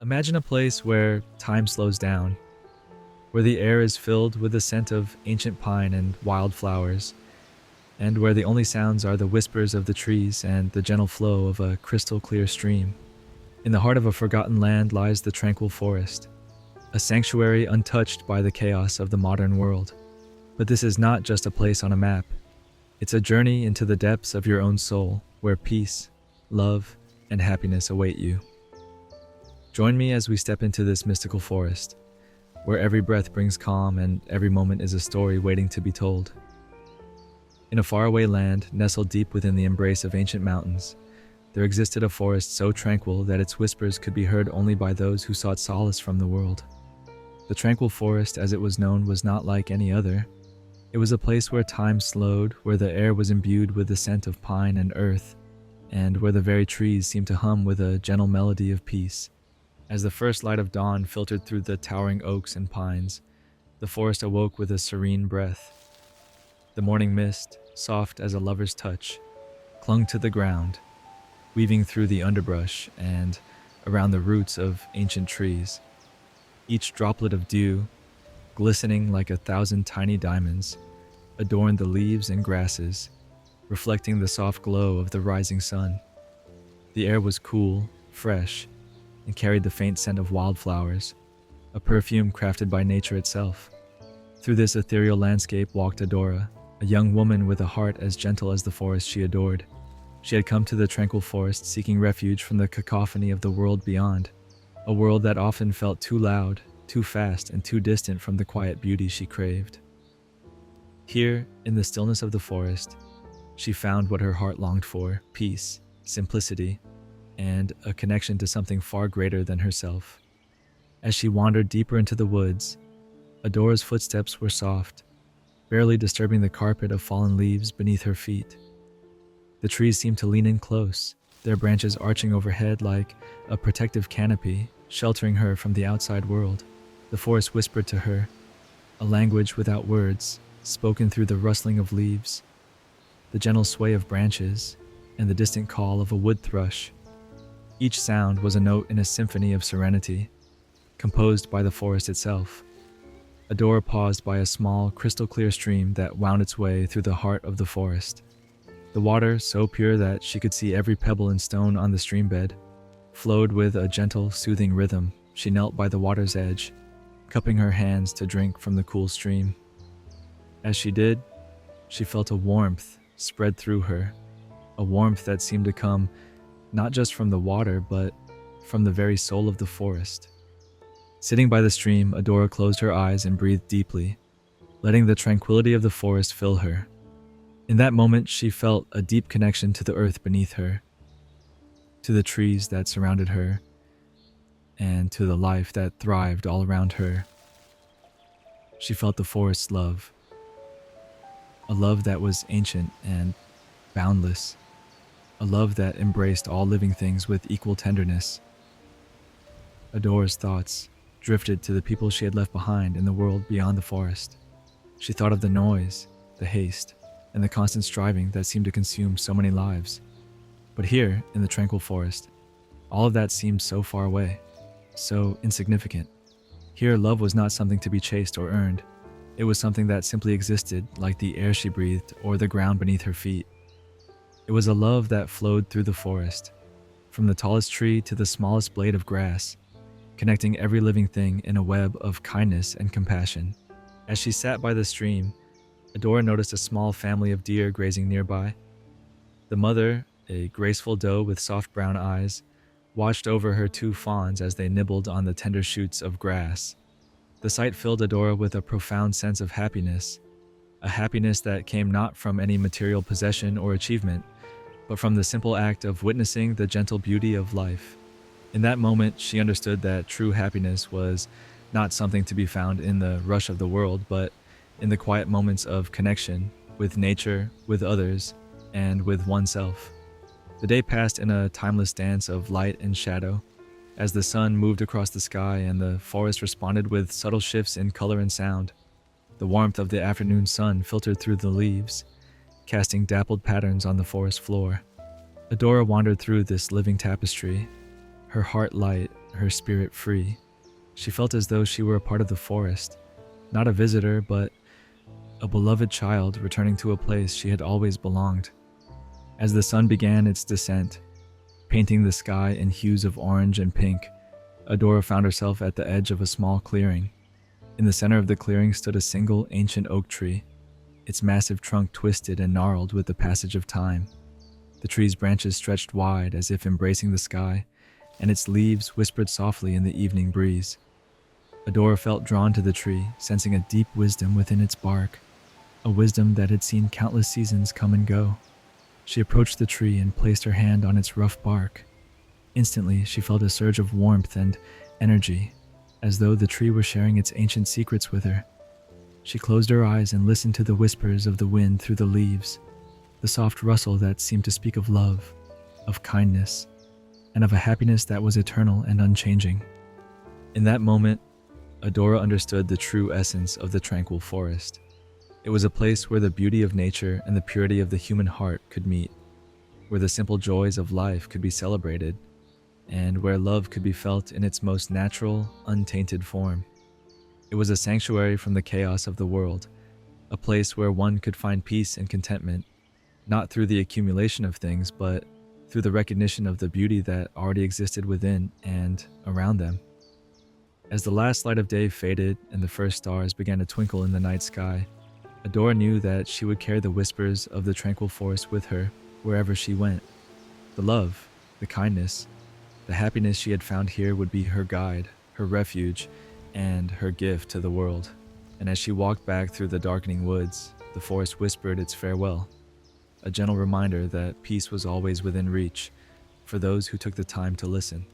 Imagine a place where time slows down, where the air is filled with the scent of ancient pine and wildflowers, and where the only sounds are the whispers of the trees and the gentle flow of a crystal clear stream. In the heart of a forgotten land lies the Tranquil Forest, a sanctuary untouched by the chaos of the modern world. But this is not just a place on a map, it's a journey into the depths of your own soul, where peace, love, and happiness await you. Join me as we step into this mystical forest, where every breath brings calm and every moment is a story waiting to be told. In a faraway land, nestled deep within the embrace of ancient mountains, there existed a forest so tranquil that its whispers could be heard only by those who sought solace from the world. The Tranquil Forest, as it was known, was not like any other. It was a place where time slowed, where the air was imbued with the scent of pine and earth, and where the very trees seemed to hum with a gentle melody of peace. As the first light of dawn filtered through the towering oaks and pines, the forest awoke with a serene breath. The morning mist, soft as a lover's touch, clung to the ground, weaving through the underbrush and around the roots of ancient trees. Each droplet of dew, glistening like 1,000 tiny diamonds, adorned the leaves and grasses, reflecting the soft glow of the rising sun. The air was cool, fresh, and carried the faint scent of wildflowers, a perfume crafted by nature itself. Through this ethereal landscape walked Adora, a young woman with a heart as gentle as the forest she adored. She had come to the Tranquil Forest seeking refuge from the cacophony of the world beyond, a world that often felt too loud, too fast, and too distant from the quiet beauty she craved. Here, in the stillness of the forest, she found what her heart longed for: peace, simplicity, and a connection to something far greater than herself. As she wandered deeper into the woods, Adora's footsteps were soft, barely disturbing the carpet of fallen leaves beneath her feet. The trees seemed to lean in close, their branches arching overhead like a protective canopy, sheltering her from the outside world. The forest whispered to her, a language without words, spoken through the rustling of leaves, the gentle sway of branches, and the distant call of a wood thrush. Each sound was a note in a symphony of serenity, composed by the forest itself. Adora paused by a small, crystal-clear stream that wound its way through the heart of the forest. The water, so pure that she could see every pebble and stone on the streambed, flowed with a gentle, soothing rhythm. She knelt by the water's edge, cupping her hands to drink from the cool stream. As she did, she felt a warmth spread through her, a warmth that seemed to come not just from the water, but from the very soul of the forest. Sitting by the stream, Adora closed her eyes and breathed deeply, letting the tranquility of the forest fill her. In that moment, she felt a deep connection to the earth beneath her, to the trees that surrounded her, and to the life that thrived all around her. She felt the forest's love, a love that was ancient and boundless, a love that embraced all living things with equal tenderness. Adora's thoughts drifted to the people she had left behind in the world beyond the forest. She thought of the noise, the haste, and the constant striving that seemed to consume so many lives. But here, in the Tranquil Forest, all of that seemed so far away, so insignificant. Here, love was not something to be chased or earned. It was something that simply existed, like the air she breathed or the ground beneath her feet. It was a love that flowed through the forest, from the tallest tree to the smallest blade of grass, connecting every living thing in a web of kindness and compassion. As she sat by the stream, Adora noticed a small family of deer grazing nearby. The mother, a graceful doe with soft brown eyes, watched over her two fawns as they nibbled on the tender shoots of grass. The sight filled Adora with a profound sense of happiness, a happiness that came not from any material possession or achievement, but from the simple act of witnessing the gentle beauty of life. In that moment, she understood that true happiness was not something to be found in the rush of the world, but in the quiet moments of connection with nature, with others, and with oneself. The day passed in a timeless dance of light and shadow, as the sun moved across the sky and the forest responded with subtle shifts in color and sound. The warmth of the afternoon sun filtered through the leaves, casting dappled patterns on the forest floor. Adora wandered through this living tapestry, her heart light her spirit free. She felt as though she were a part of the forest, not a visitor, but a beloved child returning to a place she had always belonged. As the sun began its descent, painting the sky in hues of orange and pink, Adora found herself at the edge of a small clearing. In the center of the clearing stood a single ancient oak tree, its massive trunk twisted and gnarled with the passage of time. The tree's branches stretched wide as if embracing the sky, and its leaves whispered softly in the evening breeze. Adora felt drawn to the tree, sensing a deep wisdom within its bark, a wisdom that had seen countless seasons come and go. She approached the tree and placed her hand on its rough bark. Instantly, she felt a surge of warmth and energy, as though the tree were sharing its ancient secrets with her. She closed her eyes and listened to the whispers of the wind through the leaves, the soft rustle that seemed to speak of love, of kindness, and of a happiness that was eternal and unchanging. In that moment, Adora understood the true essence of the Tranquil Forest. It was a place where the beauty of nature and the purity of the human heart could meet, where the simple joys of life could be celebrated, and where love could be felt in its most natural, untainted form. It was a sanctuary from the chaos of the world, a place where one could find peace and contentment, not through the accumulation of things, but through the recognition of the beauty that already existed within and around them. As the last light of day faded and the first stars began to twinkle in the night sky, Adora knew that she would carry the whispers of the Tranquil Forest with her wherever she went. The love, the kindness, the happiness she had found here would be her guide, her refuge, and her gift to the world. And as she walked back through the darkening woods, the forest whispered its farewell, a gentle reminder that peace was always within reach for those who took the time to listen.